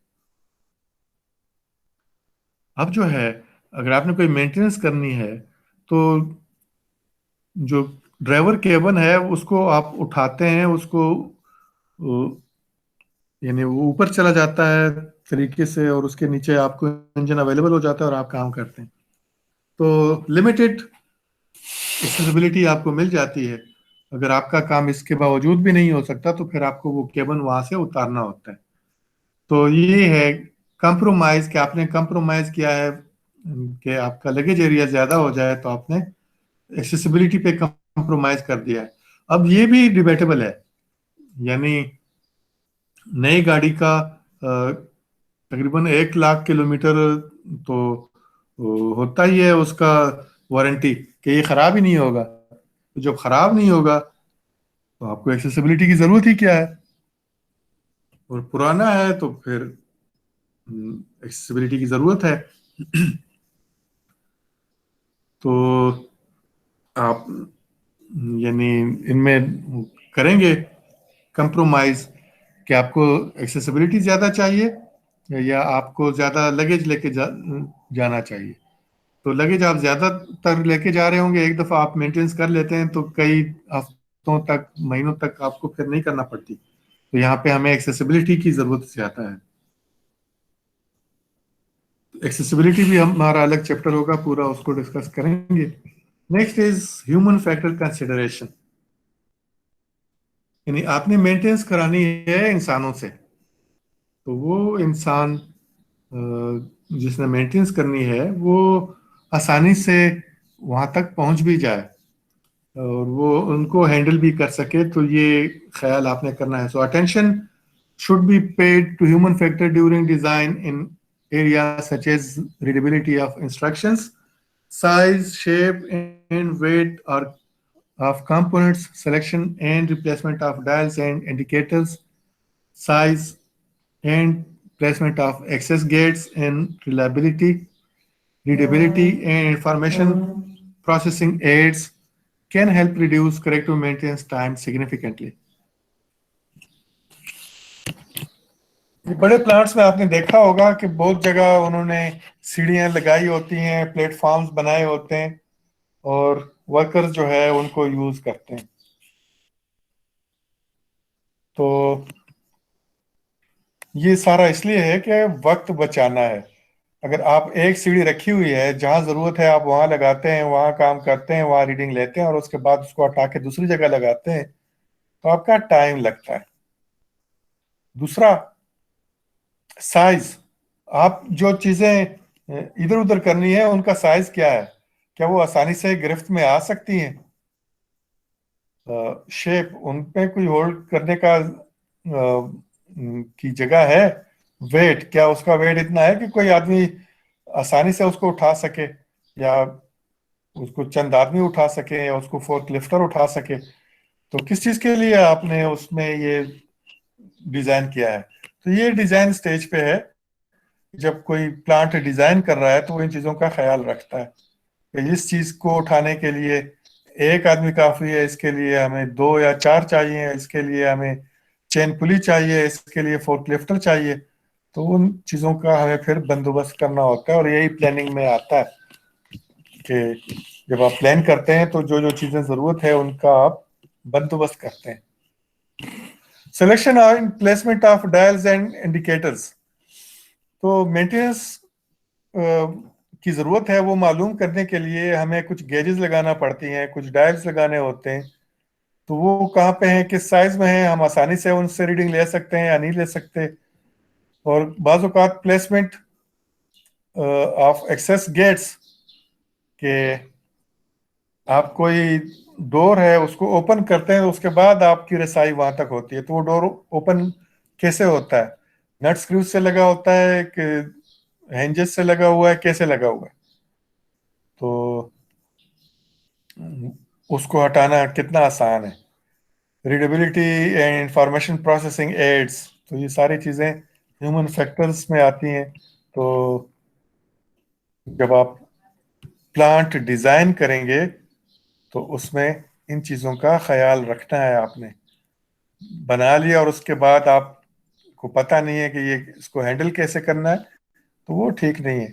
अब जो है, अगर आपने कोई मेंटेनेंस करनी है, तो जो ड्राइवर केबिन है उसको आप उठाते हैं, उसको यानी वो ऊपर चला जाता है तरीके से, और उसके नीचे आपको इंजन अवेलेबल हो जाता है और आप काम करते हैं। तो लिमिटेड एक्सेसिबिलिटी आपको मिल जाती है। अगर आपका काम इसके बावजूद भी नहीं हो सकता, तो फिर आपको वो केबन वहां से उतारना होता है। तो ये है कंप्रोमाइज, कि आपने कंप्रोमाइज किया है कि आपका लगेज एरिया ज्यादा हो जाए, तो आपने एक्सेसिबिलिटी पे कंप्रोमाइज कर दिया है। अब ये भी डिबेटेबल है, यानी नई गाड़ी का तकरीबन 1 लाख किलोमीटर तो होता ही है उसका वारंटी, कि ये खराब ही नहीं होगा। तो जब खराब नहीं होगा, तो आपको एक्सेसिबिलिटी की जरूरत ही क्या है। और पुराना है तो फिर एक्सेसिबिलिटी की जरूरत है। तो आप यानी इनमें करेंगे कंप्रोमाइज, कि आपको एक्सेसिबिलिटी ज्यादा चाहिए या आपको ज्यादा लगेज लेके जाना चाहिए। तो लगेज आप ज्यादातर लेके जा रहे होंगे, एक दफा आप मेंटेनेंस कर लेते हैं तो कई हफ्तों तक, महीनों तक आपको फिर नहीं करना पड़ती। तो यहाँ पे हमें एक्सेसिबिलिटी की जरूरत ज्यादा है। एक्सेसिबिलिटी भी हमारा अलग चैप्टर होगा, पूरा उसको डिस्कस करेंगे। Next is human factor consideration, यानी आपने मेंटेनेंस करानी है इंसानों से, तो वो इंसान जिसने मेंटेनेंस करनी है वो आसानी से वहां तक पहुंच भी जाए, और वो उनको हैंडल भी कर सके। तो ये ख्याल आपने करना है। सो attention should be paid to human factor during design in areas such as readability of instructions, size, shape, and weight or of components, selection and replacement of dials and indicators, size and placement of access gates, and reliability, readability, and information processing aids can help reduce corrective maintenance time significantly. ये बड़े plants में आपने देखा होगा कि बहुत जगह उन्होंने सीढ़ियां लगाई होती हैं, प्लेटफॉर्म्स बनाए होते हैं, और वर्कर्स जो है उनको यूज करते हैं। तो ये सारा इसलिए है कि वक्त बचाना है। अगर आप एक सीढ़ी रखी हुई है, जहां जरूरत है आप वहां लगाते हैं, वहां काम करते हैं, वहां रीडिंग लेते हैं, और उसके बाद उसको हटा के दूसरी जगह लगाते हैं, तो आपका टाइम लगता है। दूसरा, साइज। आप जो चीजें इधर उधर करनी है उनका साइज क्या है, क्या वो आसानी से गिरफ्त में आ सकती हैं। शेप, उन पे कोई होल्ड करने का की जगह है। वेट, क्या उसका वेट इतना है कि कोई आदमी आसानी से उसको उठा सके, या उसको चंद आदमी उठा सके, या उसको फोर्क लिफ्टर उठा सके। तो किस चीज के लिए आपने उसमें ये डिजाइन किया है। तो ये डिजाइन स्टेज पे है। जब कोई प्लांट डिजाइन कर रहा है तो वो इन चीजों का ख्याल रखता है कि इस चीज को उठाने के लिए एक आदमी काफी है, इसके लिए हमें दो या चार चाहिए, इसके लिए हमें चेन पुली चाहिए, इसके लिए फोर्कलिफ्टर चाहिए। तो उन चीजों का हमें फिर बंदोबस्त करना होता है, और यही प्लानिंग में आता है कि जब आप प्लान करते हैं तो जो जो चीजें जरूरत है उनका आप बंदोबस्त करते हैं। Selection and placement of dials and indicators. तो मेंटेनेंस की जरूरत है वो मालूम करने के लिए हमें कुछ गेजेस लगाना पड़ती हैं, कुछ डायल्स लगाने होते हैं। तो वो कहाँ पे हैं, किस साइज में हैं, हम आसानी से उनसे रीडिंग ले सकते हैं या नहीं ले सकते। और बाज़ औक़ात प्लेसमेंट ऑफ एक्सेस गेट्स, के आप कोई डोर है उसको ओपन करते हैं, उसके बाद आपकी रसाई वहां तक होती है। तो वो डोर ओपन कैसे होता है, नट स्क्रू से लगा होता है कि हिंजेस से लगा हुआ है, कैसे लगा हुआ है। तो उसको हटाना कितना आसान है। Readability and information processing aids, तो ये सारी चीज़ें ह्यूमन फैक्टर्स में आती हैं। तो जब आप प्लांट डिज़ाइन करेंगे तो उसमें इन चीज़ों का ख्याल रखना है। आपने बना लिया और उसके बाद आपको पता नहीं है कि ये इसको हैंडल कैसे करना है, तो वो ठीक नहीं है।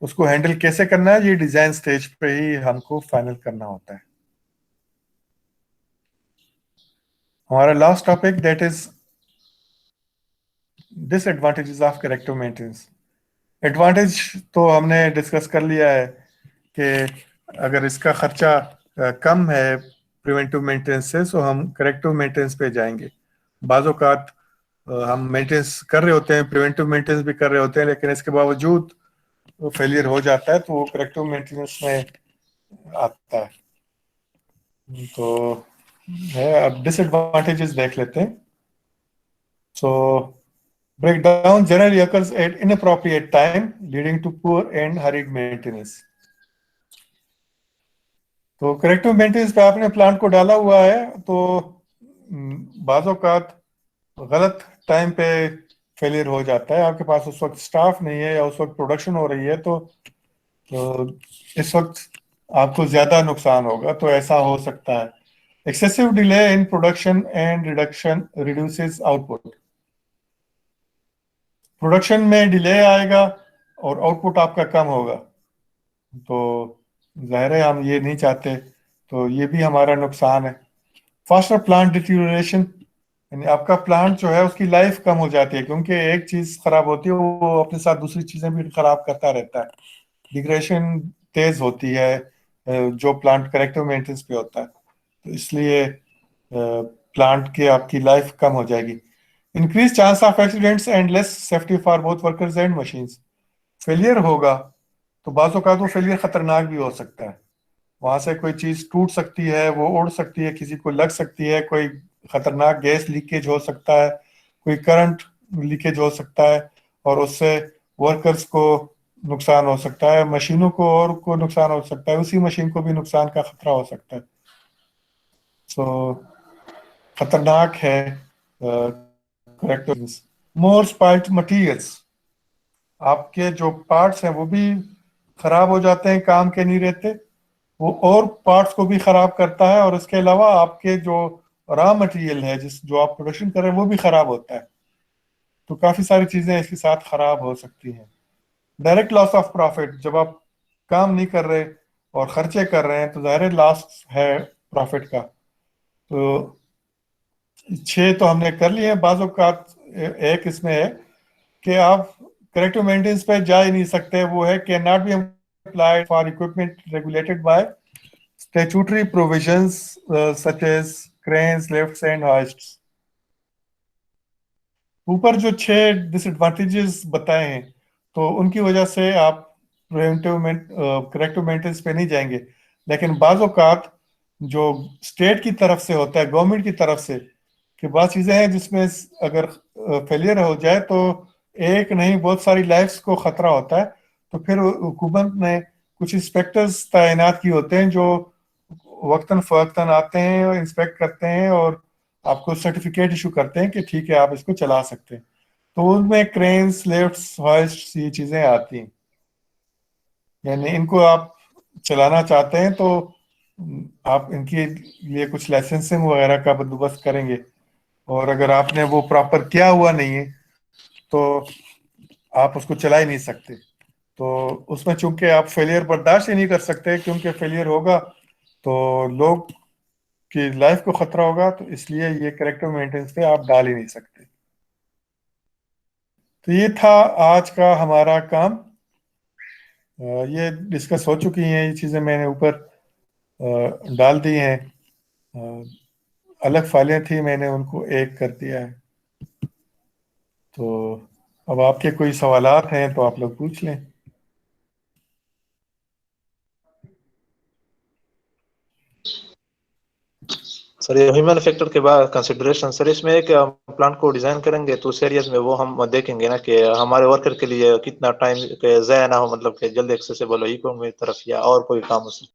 उसको हैंडल कैसे करना है ये डिज़ाइन स्टेज पे ही हमको फाइनल करना होता है। हमारा last topic that is disadvantages of corrective maintenance. Advantage तो हमने डिस्कस कर लिया है कि अगर इसका खर्चा कम है प्रिवेंटिव मेंटेनेंस से, तो हम करेक्टिव मेंटेनेंस पे जाएंगे। बाज़ औक़ात हम मेंटेनेंस कर रहे होते हैं, प्रिवेंटिव मेंटेनेंस भी कर रहे होते हैं, लेकिन इसके बावजूद फेलियर हो जाता है, तो वो करेक्टिव मेंटेनेंस में आता है। तो है, अब डिसएडवांटेजेस देख लेते हैं। सो breakdown generally occurs at inappropriate time, leading to poor and hurried maintenance. तो करेक्टिव मेंटेनेंस पे आपने प्लांट को डाला हुआ है, तो बाज़ औक़ात गलत टाइम पे फेलियर हो जाता है। आपके पास उस वक्त स्टाफ नहीं है या उस वक्त प्रोडक्शन हो रही है, तो इस वक्त आपको ज्यादा नुकसान होगा। तो ऐसा हो सकता है। Excessive delay in production and reduction reduces output. Production में डिले आएगा और आउटपुट आपका कम होगा, तो जाहिर है हम ये नहीं चाहते, तो ये भी हमारा नुकसान है। फास्टर प्लांट डिटीरियोरेशन, यानी आपका प्लांट जो है उसकी लाइफ कम हो जाती है, क्योंकि एक चीज खराब होती है वो अपने साथ दूसरी चीजें भी खराब करता रहता है। डिग्रेडेशन तेज होती है जो प्लांट करेक्टिव मेंटेनेंस पे होता है, तो इसलिए प्लांट की आपकी लाइफ कम हो जाएगी। Increase chance of accidents and less safety for both workers and machines. Failure होगा तो बाज़ औक़ात वो फेलियर खतरनाक भी हो सकता है। वहां से कोई चीज टूट सकती है, वो उड़ सकती है, किसी को लग सकती है, कोई खतरनाक गैस लीकेज हो सकता है, कोई करंट लीकेज हो सकता है, और उससे वर्कर्स को नुकसान हो सकता है, मशीनों को और को नुकसान हो सकता है, उसी मशीन को भी नुकसान का खतरा हो सकता है। सो खतरनाक है करेक्टिव। मोर स्पाइल्ड मटीरियल्स, आपके जो पार्ट्स हैं वो भी खराब हो जाते हैं, काम के नहीं रहते, वो और पार्ट्स को भी खराब करता है, और इसके अलावा आपके जो रॉ मटेरियल है जो आप प्रोडक्शन कर रहे हैं वो भी खराब होता है। तो काफी सारी चीजें इसके साथ खराब हो सकती हैं। डायरेक्ट लॉस ऑफ प्रॉफिट, जब आप काम नहीं कर रहे और खर्चे कर रहे हैं तो ज़ाहिर लॉस है प्रॉफिट का। तो 6 तो हमने कर लिए हैं। बाज़ औक़ात एक इसमें है कि आप करेक्टिव मेंटेनेंस पे जा ही नहीं सकते, वो है can not be applied for equipment regulated by statutory provisions such as cranes, lifts and hoists. ऊपर जो 6 डिसएडवांटेजेस बताए हैं, तो उनकी वजह से आप करेक्टिव मेंटेनेंस पे नहीं जाएंगे। लेकिन बाज़ औक़ात जो स्टेट की तरफ से होता है, गवर्नमेंट की तरफ से, कि बहुत चीज़ें हैं जिसमें अगर फेलियर हो जाए तो एक नहीं बहुत सारी लाइफ्स को खतरा होता है। तो फिर हुकूमत ने कुछ इंस्पेक्टर्स तैनात किए होते हैं जो वक्तन फ़वक्तन आते हैं और इंस्पेक्ट करते हैं और आपको सर्टिफिकेट इशू करते हैं कि ठीक है आप इसको चला सकते हैं। तो उनमें क्रेन्स, लिफ्ट्स, होइस्ट्स, ये चीज़ें आती हैं। यानी इनको आप चलाना चाहते हैं तो आप इनके लिए कुछ लाइसेंसिंग वगैरह का बंदोबस्त करेंगे, और अगर आपने वो प्रॉपर किया हुआ नहीं है तो आप उसको चला ही नहीं सकते। तो उसमें चूंकि आप फेलियर बर्दाश्त ही नहीं कर सकते, क्योंकि फेलियर होगा तो लोग की लाइफ को खतरा होगा, तो इसलिए ये करेक्टिव मेंटेनेंस पे आप डाल ही नहीं सकते। तो ये था आज का हमारा काम। ये डिस्कस हो चुकी हैं, ये चीज़ें मैंने ऊपर डाल दी हैं। अलग फाइलें थी, मैंने उनको एक कर दिया है। तो अब आपके कोई सवालात हैं तो आप लोग पूछ लें। सर ये ह्यूमन फैक्टर के बाद कंसिडरेशन, सर इसमें एक प्लांट को डिजाइन करेंगे तो उस एरियाज में वो हम देखेंगे ना कि हमारे वर्कर के लिए कितना टाइम ज़ाया ना हो, मतलब कि जल्दी एक्सेसिबल हो, इको में तरफ या और कोई काम हो।